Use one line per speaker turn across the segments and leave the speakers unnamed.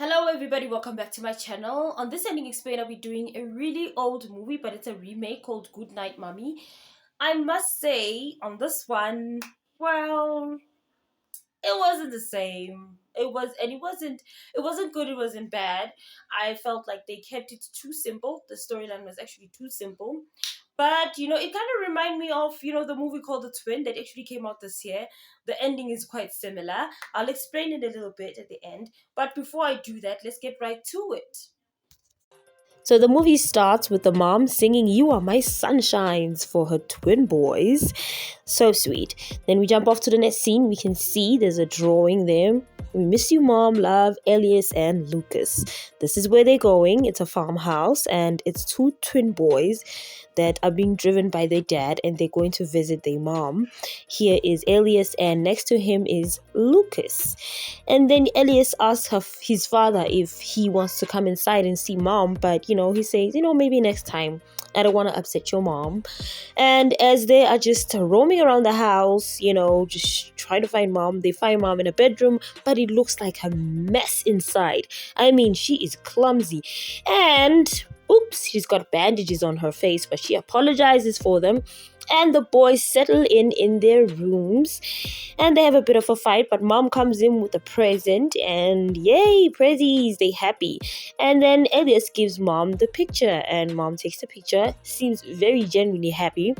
Hello everybody, welcome back to my channel. On this ending explain, I'll be doing a really old movie, but it's a remake called Goodnight Mommy. I must say, on this one, well, it wasn't the same. It wasn't good, it wasn't bad. I felt like they kept it too simple. The storyline was actually too simple. But it kind of reminded me of the movie called The Twin that actually came out this year. The ending is quite similar. I'll explain it a little bit at the end. But before I do that, let's get right to it.
So the movie starts with the mom singing "You Are My Sunshines" for her twin boys. So sweet. Then we jump off to the next scene. We can see there's a drawing there. We miss you, mom, love, Elias and Lucas. This is where they're going. It's a farmhouse and it's two twin boys that are being driven by their dad and they're going to visit their mom. Here is Elias and next to him is Lucas. And then Elias asks his father if he wants to come inside and see mom, but he says, maybe next time. I don't want to upset your mom. And as they are just roaming around the house, just trying to find mom, they find mom in a bedroom, but it looks like a mess inside. I mean, she is clumsy. And oops, she's got bandages on her face, but she apologizes for them. And the boys settle in their rooms and they have a bit of a fight, but mom comes in with a present and yay, prezzies, they happy. And then Elias gives mom the picture and mom takes the picture, seems very genuinely happy.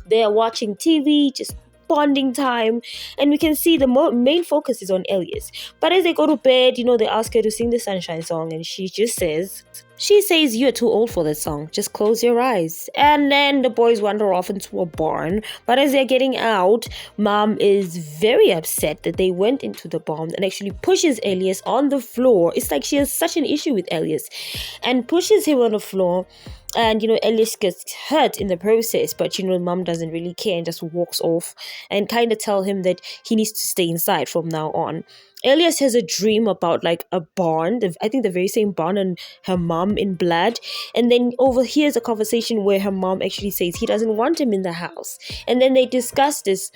They are watching TV, just bonding time, and we can see the main focus is on Elias. But as they go to bed, they ask her to sing the Sunshine song and she says, "You're too old for that song. Just close your eyes." And then the boys wander off into a barn. But as they're getting out, mom is very upset that they went into the barn and actually pushes Elias on the floor. It's like she has such an issue with Elias and pushes him on the floor. And Elias gets hurt in the process, but mom doesn't really care and just walks off and kind of tell him that he needs to stay inside from now on. Elias has a dream about like a barn, I think the very same barn, and her mom in blood. And then overhears a conversation where her mom actually says he doesn't want him in the house. And then they discuss this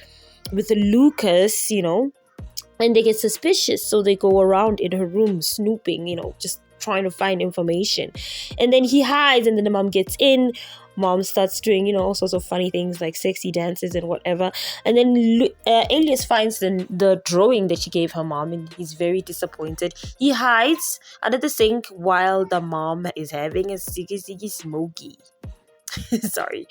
with Lucas, and they get suspicious. So they go around in her room snooping, just trying to find information. And then he hides and then the mom gets in. Mom starts doing all sorts of funny things like sexy dances and whatever. And then Elias finds the drawing that she gave her mom and he's very disappointed. He hides under the sink while the mom is having a siggy smoky. Sorry.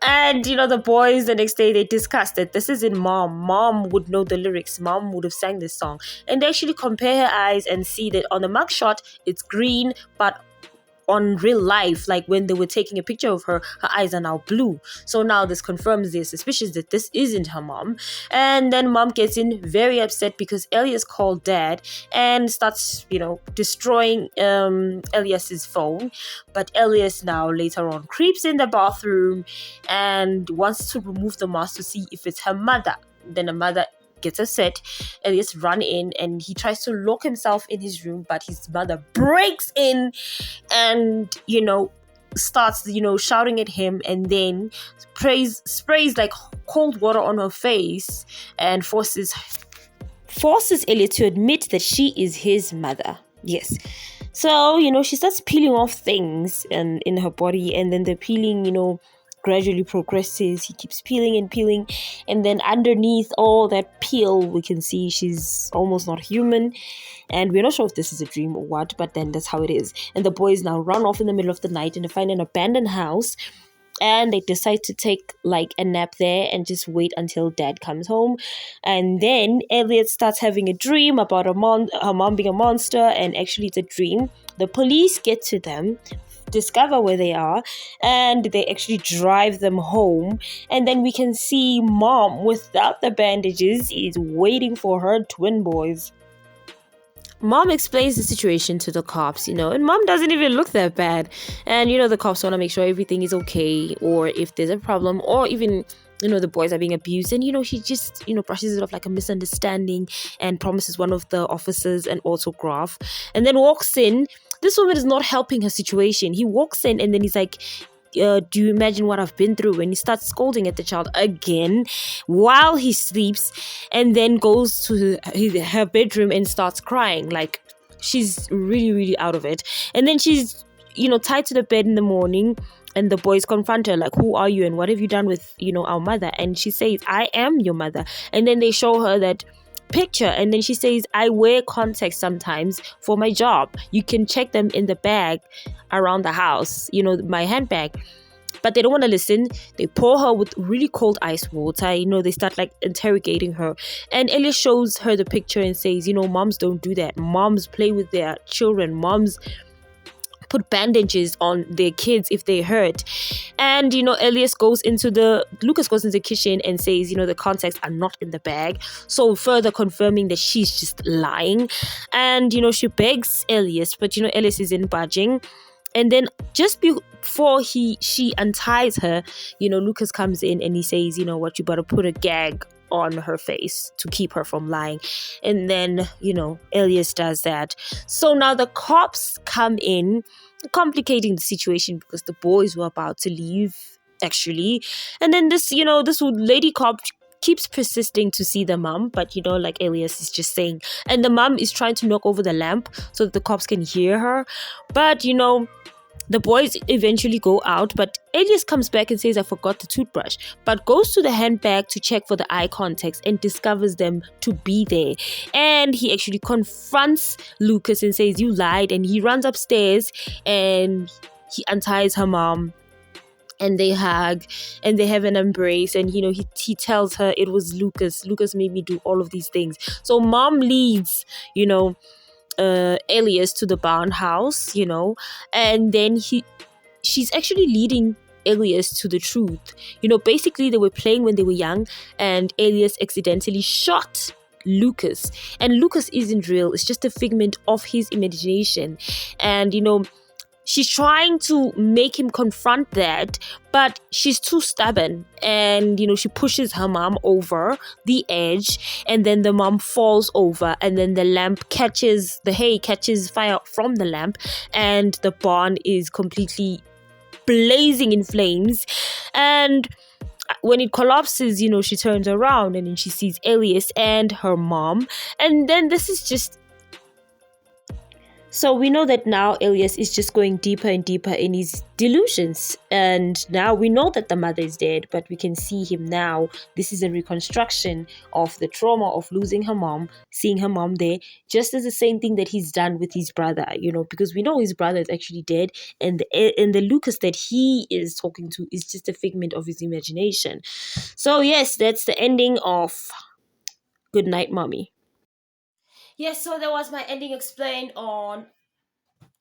And the boys the next day they discussed that this isn't mom would know the lyrics, mom would have sang this song, and they actually compare her eyes and see that on the mugshot it's green, but on real life, like when they were taking a picture of her eyes are now blue. So now this confirms their suspicions that this isn't her mom. And then mom gets in very upset because Elias called dad and starts destroying Elias's phone. But Elias now later on creeps in the bathroom and wants to remove the mask to see if it's her mother. Then the mother gets upset. Elias run in and he tries to lock himself in his room, but his mother breaks in and starts shouting at him, and then sprays like cold water on her face and forces Elliot to admit that she is his mother. Yes. So she starts peeling off things and in her body, and then the peeling gradually progresses. He keeps peeling and peeling, and then underneath all that peel we can see she's almost not human, and we're not sure if this is a dream or what, but then that's how it is. And the boys now run off in the middle of the night and they find an abandoned house, and they decide to take like a nap there and just wait until dad comes home. And then Elliot starts having a dream about her mom being a monster, and actually it's a dream. The police get to them, discover where they are, and they actually drive them home. And then we can see mom without the bandages is waiting for her twin boys. Mom explains the situation to the cops, and mom doesn't even look that bad. And, the cops want to make sure everything is okay, or if there's a problem, or even, the boys are being abused. And, she just, brushes it off like a misunderstanding and promises one of the officers an autograph and then walks in. This woman is not helping her situation. He walks in and then he's like, do you imagine what I've been through? And he starts scolding at the child again while he sleeps, and then goes to her bedroom and starts crying. Like, she's really, really out of it. And then she's, tied to the bed in the morning, and the boys confront her like, who are you and what have you done with, our mother? And she says, I am your mother. And then they show her that picture, and then she says, I wear contacts sometimes for my job. You can check them in the bag around the house, my handbag. But they don't want to listen. They pour her with really cold ice water. They start like interrogating her. And Elias shows her the picture and says, moms don't do that. Moms play with their children. Moms put bandages on their kids if they hurt. And Lucas goes into the kitchen and says, the contacts are not in the bag, so further confirming that she's just lying. And she begs Elias, but Elias isn't budging. And then just before she unties her, Lucas comes in and he says, what, you better put a gag on her face to keep her from lying. And then, Elias does that. So now the cops come in, complicating the situation because the boys were about to leave, actually. And then this lady cop keeps persisting to see the mom, but like Elias is just saying, and the mom is trying to knock over the lamp so that the cops can hear her. But the boys eventually go out, but Elias comes back and says, I forgot the toothbrush, but goes to the handbag to check for the eye contacts and discovers them to be there. And he actually confronts Lucas and says, you lied. And he runs upstairs and he unties her mom. And they hug and they have an embrace, and he tells her it was Lucas made me do all of these things. So mom leads Elias to the barn house, and then she's actually leading Elias to the truth. Basically they were playing when they were young, and Elias accidentally shot Lucas, and Lucas isn't real. It's just a figment of his imagination. And she's trying to make him confront that, but she's too stubborn. And, she pushes her mom over the edge, and then the mom falls over, and then the hay catches fire from the lamp, and the barn is completely blazing in flames. And when it collapses, she turns around and then she sees Elias and her mom. And then this is just, so we know that now Elias is just going deeper and deeper in his delusions. And now we know that the mother is dead, but we can see him now. This is a reconstruction of the trauma of losing her mom, seeing her mom there, just as the same thing that he's done with his brother, because we know his brother is actually dead. And the Lucas that he is talking to is just a figment of his imagination. So yes, that's the ending of Goodnight, Mommy.
Yes, so that was my ending explained on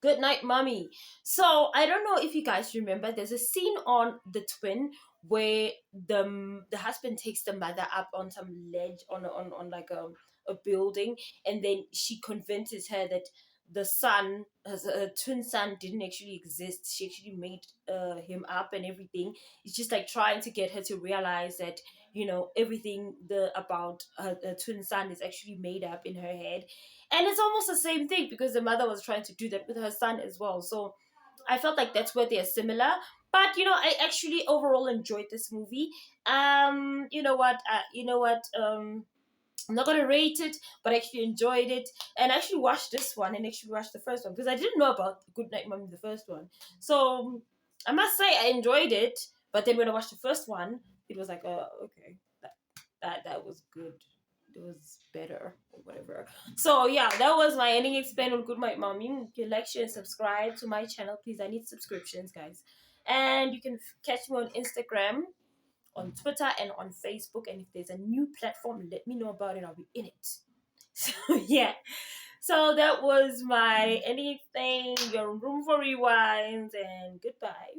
Goodnight, Mommy. So I don't know if you guys remember, there's a scene on The Twin where the husband takes the mother up on some ledge on like a building, and then she convinces her that the son, her twin son, didn't actually exist. She actually made him up and everything. It's just like trying to get her to realize that everything about her twin son is actually made up in her head. And it's almost the same thing because the mother was trying to do that with her son as well. So I felt like that's where they're similar. But I actually overall enjoyed this movie. I'm not gonna rate it, but I actually enjoyed it, and I actually watched this one and actually watched the first one because I didn't know about Goodnight Mommy, the first one. So I must say I enjoyed it, but then when I watched the first one, it was like, oh, okay, that was good. It was better or whatever. So yeah, that was my ending explain on Goodnight Mommy. You can like, share, and subscribe to my channel, please. I need subscriptions, guys. And you can catch me on Instagram, on Twitter, and on Facebook. And if there's a new platform, let me know about it. I'll be in it. So yeah. So that was my anything. Your room for rewinds, and goodbye.